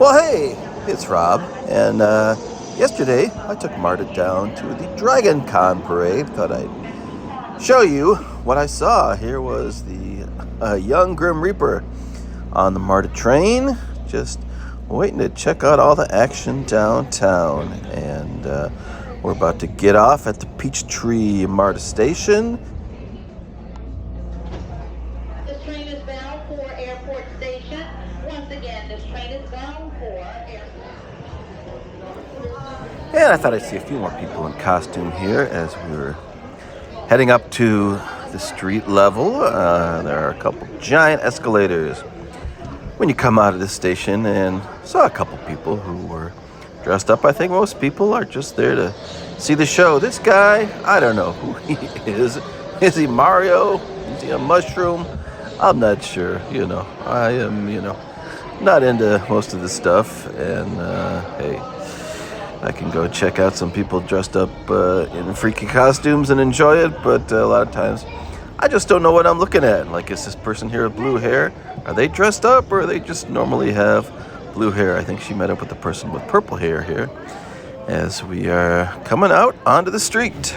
Well, hey, it's Rob, and yesterday I took Marta down to the Dragon Con parade. Thought I'd show you what I saw. Here was the young Grim Reaper on the Marta train, just waiting to check out all the action downtown. And we're about to get off at the Peachtree Marta station. This train is bound for Airport Station. Once again, this train is bound for Airport. And I thought I'd see a few more people in costume here as we were heading up to the street level. There are a couple giant escalators when you come out of this station, and saw a couple people who were dressed up. I think most people are just there to see the show. This guy, I don't know who he is. Is he Mario? Is he a mushroom? I'm not sure. I am, not into most of this stuff. And hey, I can go check out some people dressed up in freaky costumes and enjoy it, but a lot of times I just don't know what I'm looking at. Like, is this person here with blue hair? Are they dressed up, or they just normally have blue hair? I think she met up with the person with purple hair here as we are coming out onto the street.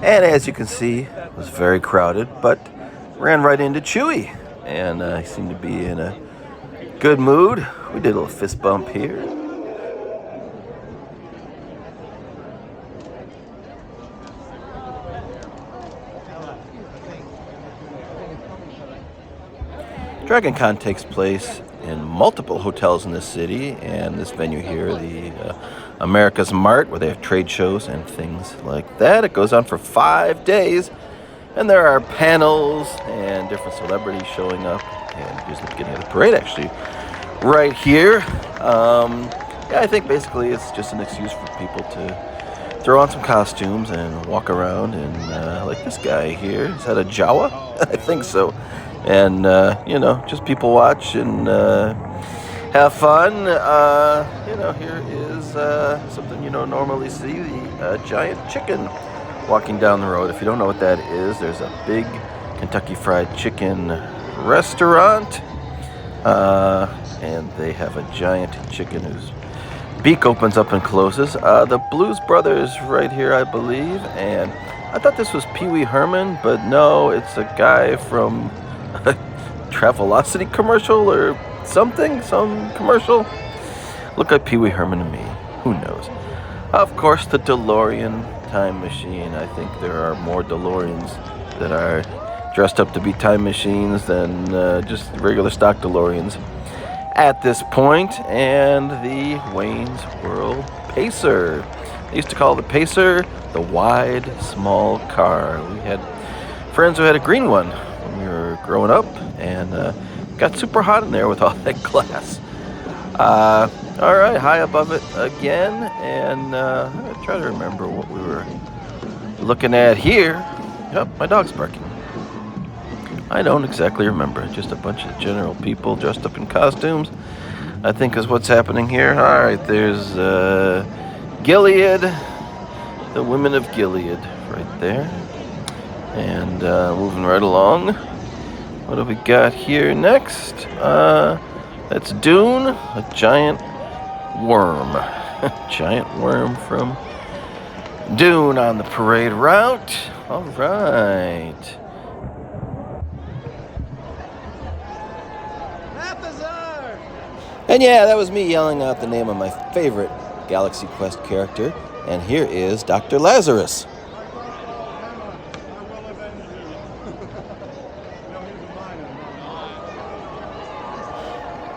And as you can see, it was very crowded, but ran right into Chewie. And he seemed to be in a good mood. We did a little fist bump here. Dragon Con takes place in multiple hotels in the city, and this venue here, the America's Mart, where they have trade shows and things like that. It goes on for 5 days, and there are panels and different celebrities showing up. And here's the beginning of the parade, actually, right here. I think basically it's just an excuse for people to throw on some costumes and walk around. And like this guy here, is that a Jawa? I think so. And just people watch and have fun. Here is something you don't normally see, the giant chicken walking down the road. If you don't know what that is, there's a big Kentucky Fried Chicken restaurant, and they have a giant chicken whose beak opens up and closes. The Blues Brothers right here, I believe, and I thought this was Pee Wee Herman, but no, it's a guy from a Travelocity commercial or something, some commercial. Look like Pee Wee Herman to me. Who knows? Of course, the DeLorean time machine. I think there are more DeLoreans that are dressed up to be time machines than just regular stock DeLoreans at this point. And the Wayne's World Pacer. They used to call the Pacer the wide, small car. We had friends who had a green one when we were growing up, and got super hot in there with all that glass. All right, high above it again, and I'm going to try to remember what we were looking at here. Yep, my dog's barking. I don't exactly remember. Just a bunch of general people dressed up in costumes, I think, is what's happening here. All right, there's Gilead, the women of Gilead right there. And moving right along. What do we got here next? That's Dune, a giant worm. Giant worm from Dune on the parade route. All right. And yeah, that was me yelling out the name of my favorite Galaxy Quest character. And here is Dr. Lazarus.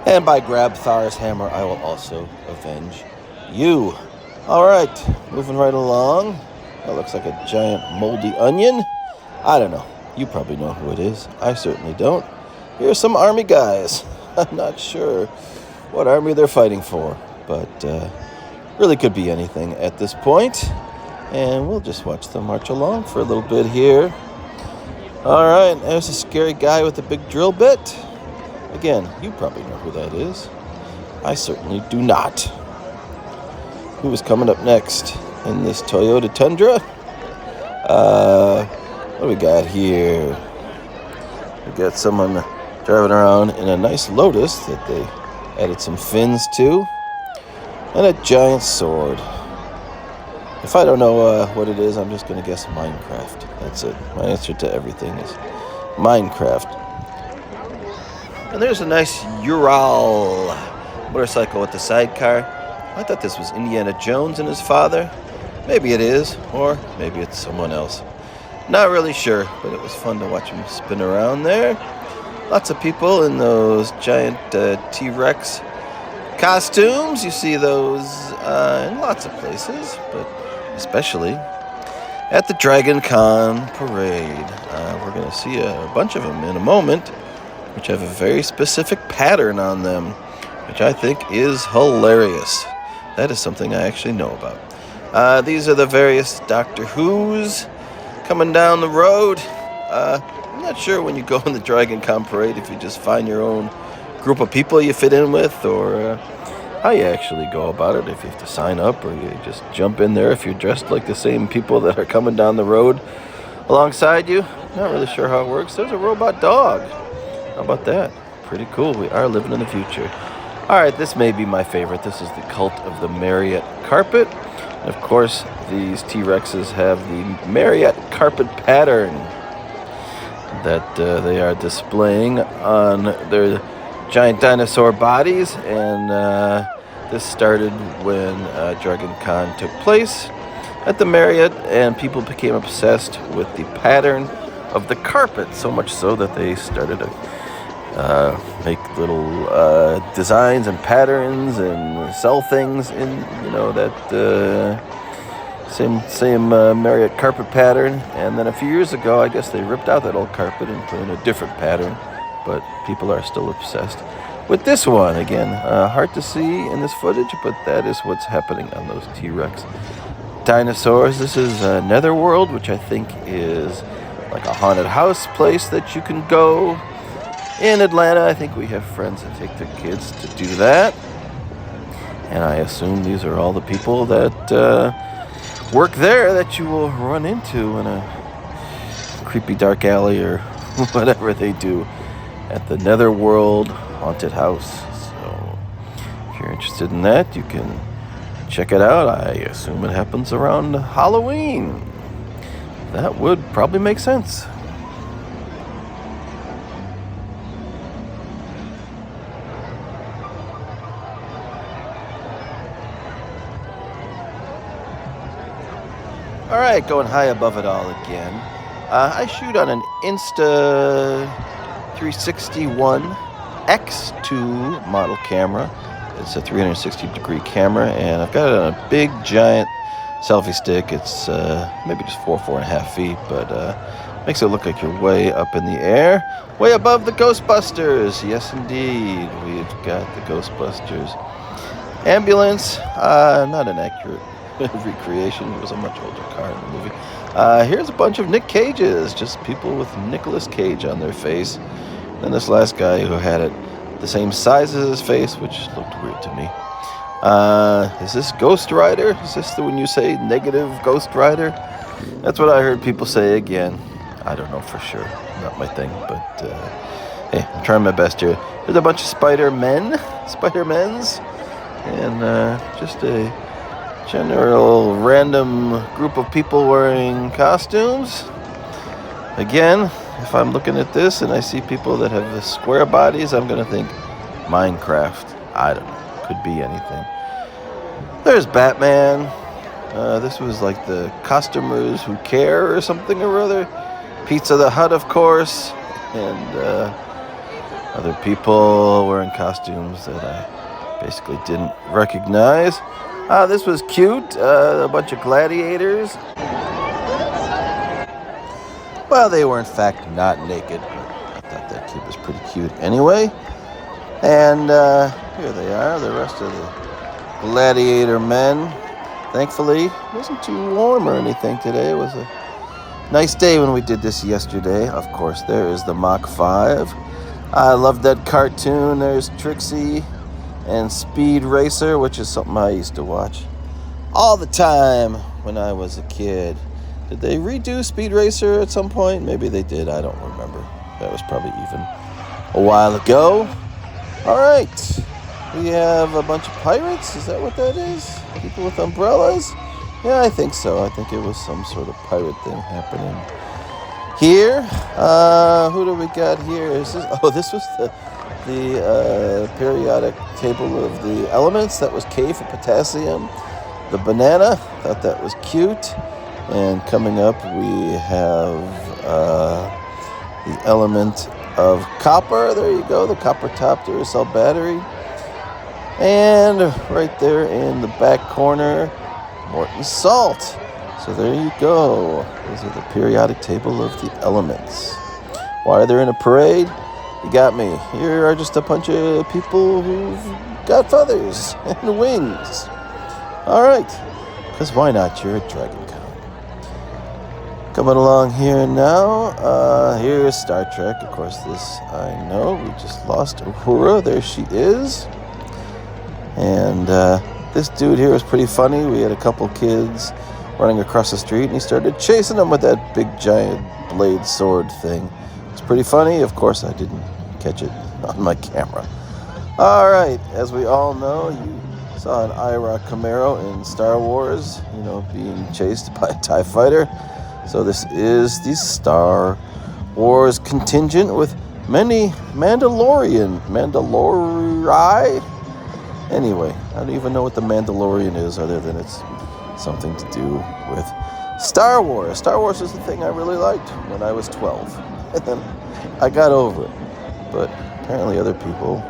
And by grab Thar's hammer, I will also avenge you. All right, moving right along. That looks like a giant moldy onion. I don't know. You probably know who it is. I certainly don't. Here's some army guys. I'm not sure what army they're fighting for, but really could be anything at this point. And we'll just watch them march along for a little bit here. Alright, there's a scary guy with a big drill bit. Again, you probably know who that is. I certainly do not. Who is coming up next in this Toyota Tundra? What do we got here? We got someone driving around in a nice Lotus that they added some fins to, and a giant sword. If I don't know what it is, I'm just going to guess Minecraft. That's it. My answer to everything is Minecraft. And there's a nice Ural motorcycle with the sidecar. I thought this was Indiana Jones and his father. Maybe it is, or maybe it's someone else. Not really sure, but it was fun to watch him spin around there. Lots of people in those giant T-Rex costumes. You see those in lots of places, but especially at the Dragon Con parade. We're going to see a bunch of them in a moment, which have a very specific pattern on them, which I think is hilarious. That is something I actually know about. These are the various Doctor Who's coming down the road. I'm not sure when you go in the Dragon Con parade if you just find your own group of people you fit in with, or how you actually go about it, if you have to sign up or you just jump in there if you're dressed like the same people that are coming down the road alongside you. Not really sure how it works. There's a robot dog. How about that? Pretty cool. We are living in the future. Alright, this may be my favorite. This is the Cult of the Marriott carpet. And of course, these T-Rexes have the Marriott carpet pattern that they are displaying on their giant dinosaur bodies. And this started when Dragon Con took place at the Marriott, and people became obsessed with the pattern of the carpet, so much so that they started to make little designs and patterns and sell things in, that same Marriott carpet pattern. And then a few years ago, I guess they ripped out that old carpet and put in a different pattern, but people are still obsessed with this one. Again, hard to see in this footage, but that is what's happening on those T-Rex dinosaurs. This is Netherworld, which I think is like a haunted house place that you can go in Atlanta. I think we have friends that take their kids to do that. And I assume these are all the people that work there that you will run into in a creepy dark alley or whatever they do at the Netherworld haunted house. So if you're interested in that, you can check it out. I assume it happens around Halloween. That would probably make sense. All right, going high above it all again. I shoot on an Insta 361 X2 model camera. It's a 360-degree camera, and I've got it on a big, giant selfie stick. It's maybe just 4.5 feet, but makes it look like you're way up in the air, way above the Ghostbusters. Yes, indeed, we've got the Ghostbusters Ambulance. Not an accurate recreation. It was a much older car in the movie. Here's a bunch of Nick Cages, just people with Nicolas Cage on their face. And this last guy who had it the same size as his face, which looked weird to me. Is this Ghost Rider? Is this the when you say negative Ghost Rider? That's what I heard people say again. I don't know for sure. Not my thing, but hey, I'm trying my best here. There's a bunch of Spider-Men's, and just a general random group of people wearing costumes. Again, if I'm looking at this and I see people that have the square bodies, I'm going to think Minecraft. I don't know. Could be anything. There's Batman. This was like the Costumers Who Care or something or other. Pizza the Hut, of course. And other people wearing costumes that I basically didn't recognize. This was cute. A bunch of gladiators. Well, they were in fact not naked, but I thought that kid was pretty cute anyway. And here they are, the rest of the gladiator men. Thankfully, it wasn't too warm or anything today. It was a Nice day when we did this yesterday. Of course, there is the Mach 5. I love that cartoon. There's Trixie and Speed Racer, which is something I used to watch all the time when I was a kid. Did they redo Speed Racer at some point? Maybe they did. I don't remember. That was probably even a while ago. All right. We have a bunch of pirates. Is that what that is? People with umbrellas? Yeah, I think so. I think it was some sort of pirate thing happening here. Who do we got here? This was the periodic table of the elements. That was K for potassium. The banana. Thought that was cute. And coming up, we have the element of copper. There you go. The copper top Duracell battery. And right there in the back corner, Morton salt. So there you go. These are the periodic table of the elements. Why they're in a parade? You got me. Here are just a bunch of people who've got feathers and wings. All right. Because why not? You're a Dragon Con. Coming along here now. Here's Star Trek. Of course, this I know. We just lost Uhura. There she is. And this dude here was pretty funny. We had a couple kids running across the street, and he started chasing them with that big giant blade sword thing. It's pretty funny. Of course, I didn't catch it on my camera. All right, as we all know, you saw an IROC Camaro in Star Wars, being chased by a TIE fighter. So this is the Star Wars contingent with many Mandalori. Anyway, I don't even know what the Mandalorian is other than it's something to do with Star Wars. Star Wars is the thing I really liked when I was 12. And then I got over it. But apparently other people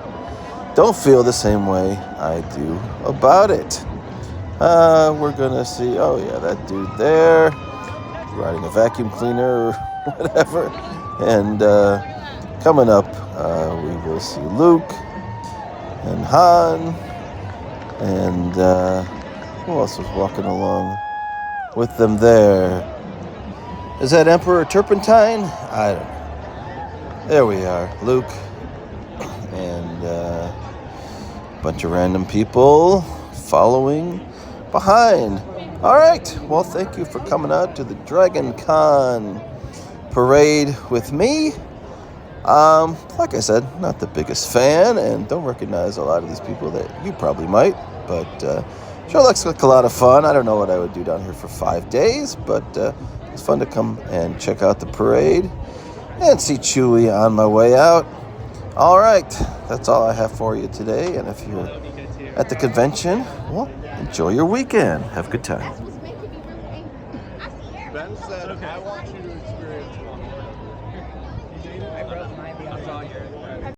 don't feel the same way I do about it. We're going to see, that dude there riding a vacuum cleaner or whatever. And coming up, we will see Luke and Han, and who else was walking along with them there? Is that Emperor Turpentine? I don't know. There we are, Luke, and a bunch of random people following behind. All right, well, thank you for coming out to the Dragon Con parade with me. Like I said, not the biggest fan and don't recognize a lot of these people that you probably might, but sure looks like a lot of fun. I don't know what I would do down here for 5 days, but it's fun to come and check out the parade and see Chewie on my way out. All right, that's all I have for you today, and if you're at the convention, well, enjoy your weekend. Have a good time. Ben said, I want you to experience one.